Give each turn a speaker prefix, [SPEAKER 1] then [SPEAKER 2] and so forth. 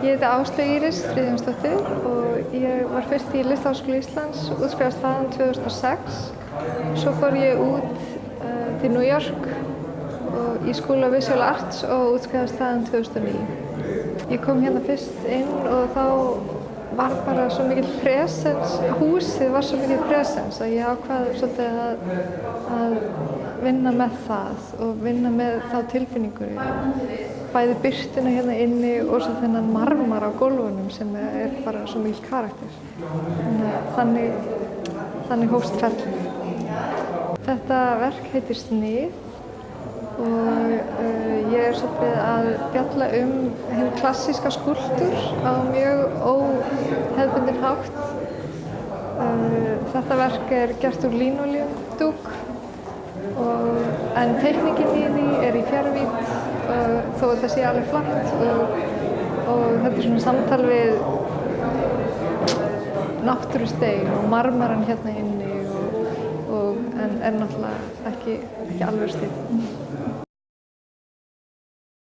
[SPEAKER 1] Ég heiti Áslaug Íris Friðjónsdóttir og ég var fyrst í Listaháskóla Íslands, útskrifaðist þaðan 2006. Svo fór ég út til New York og í School of Visual Arts og útskrifaðist þaðan 2009. Ég kom hérna fyrst inn og þá var bara svo mikil presens, húsið var svo mikil presens að ég ákvað svolítið að vinna með það og vinna með þá tilfinningu. Bæði birtuna hérna inni og svo þennan marmar á gólfunum sem er bara svo mikil karakter. Þannig hófst ferlið. Þetta verk heitir Snið og ég er svolítið að fjalla hinn klassíska skúlptúr á mjög óhefðbundinn hátt. Þetta verk er gert úr línóleumdúk en teikningin í því er í fjarvídd þó að það sé alveg flatt og þetta er svona samtal við náttúrustein og marmarann hérna inni en er náttúrulega ekki alvöru steinn.